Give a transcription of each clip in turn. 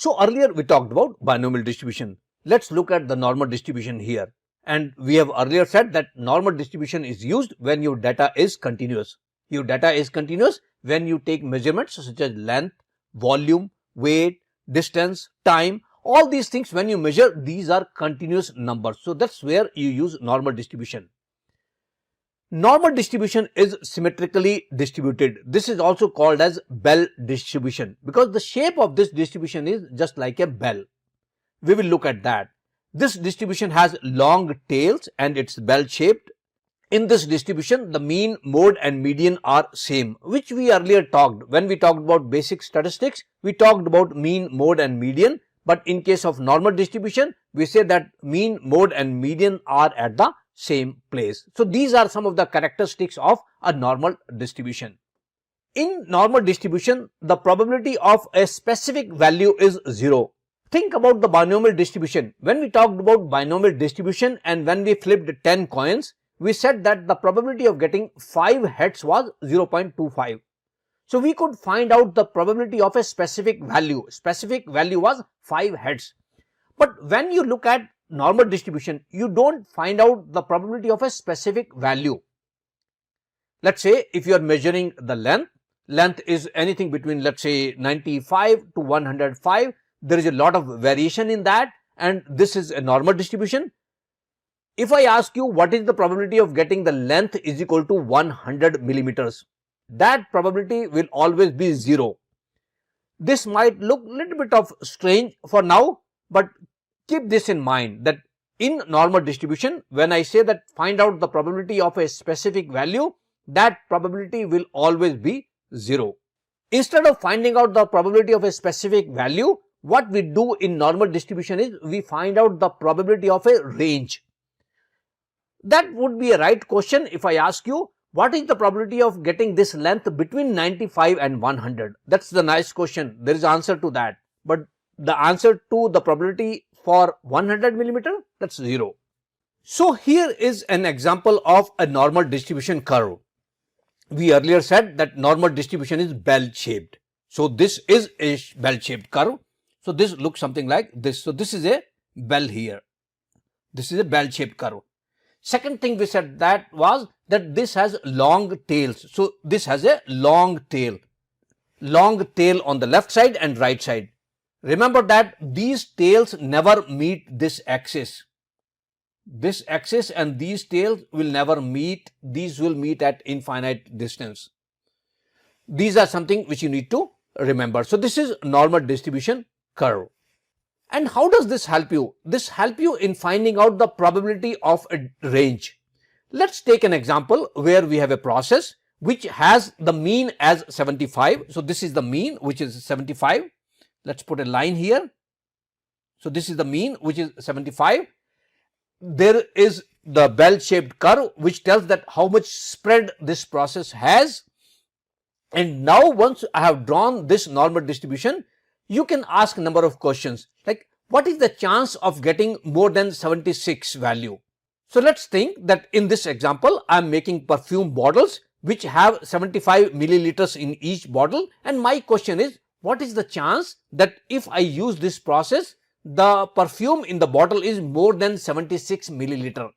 So earlier we talked about binomial distribution. Let's look at the normal distribution here. And we have earlier said that normal distribution is used when your data is continuous. Your data is continuous when you take measurements such as length, volume, weight, distance, time. All these things, when you measure, these are continuous numbers. So that's where you use normal distribution. Normal distribution is symmetrically distributed. This is also called as bell distribution because the shape of this distribution is just like a bell. We will look at that. This distribution has long tails and it's bell shaped. In this distribution, the mean, mode and median are same, which we earlier talked. When we talked about basic statistics, we talked about mean, mode and median. But in case of normal distribution, we say that mean, mode and median are at the same place. So these are some of the characteristics of a normal distribution. In normal distribution, the probability of a specific value is 0. Think about the binomial distribution. When we talked about binomial distribution and when we flipped 10 coins, we said that the probability of getting 5 heads was 0.25. So we could find out the probability of a specific value. Specific value was 5 heads. But when you look at normal distribution, you don't find out the probability of a specific value. Let's say if you are measuring the length is anything between, let's say, 95 to 105. There is a lot of variation in that, and this is a normal distribution. If I ask you what is the probability of getting the length is equal to 100 millimeters, that probability will always be 0. This might look a little bit of strange for now, but keep this in mind that in normal distribution, when I say that find out the probability of a specific value, that probability will always be 0. Instead of finding out the probability of a specific value, what we do in normal distribution is we find out the probability of a range. That would be a right question if I ask you, what is the probability of getting this length between 95 and 100? That's the nice question. There is an answer to that. But the answer to the probability for 100 millimeter, that's 0. So here is an example of a normal distribution curve. We earlier said that normal distribution is bell shaped. So this is a bell shaped curve. So this looks something like this. So this is a bell here. This is a bell shaped curve. Second thing we said that was that this has long tails. So this has a long tail on the left side and right side. Remember that these tails never meet this axis. This axis and these tails will never meet. These will meet at infinite distance. These are something which you need to remember. So this is normal distribution curve. And how does this help you? This helps you in finding out the probability of a range. Let's take an example where we have a process which has the mean as 75. So this is the mean, which is 75. Let's put a line here. So this is the mean, which is 75. There is the bell shaped curve which tells that how much spread this process has. And now once I have drawn this normal distribution, you can ask a number of questions like, what is the chance of getting more than 76 value? So let's think that in this example, I am making perfume bottles which have 75 milliliters in each bottle. And my question is, what is the chance that if I use this process, the perfume in the bottle is more than 76 milliliter?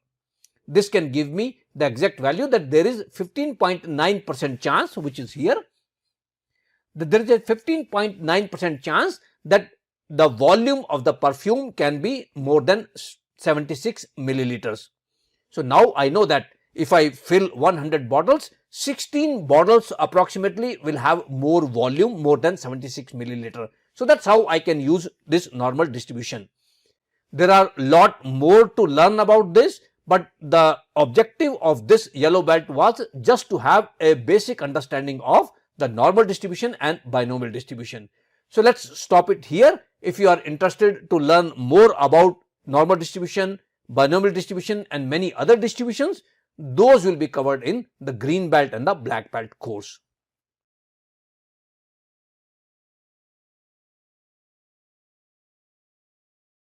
This can give me the exact value that there is 15.9% chance, which is here. There is a 15.9% chance that the volume of the perfume can be more than 76 milliliters. So now I know that if I fill 100 bottles, 16 bottles approximately will have more volume, more than 76 milliliter. So that's how I can use this normal distribution. There are a lot more to learn about this, but the objective of this yellow belt was just to have a basic understanding of the normal distribution and binomial distribution. So let's stop it here. If you are interested to learn more about normal distribution, binomial distribution and many other distributions, those will be covered in the green belt and the black belt course.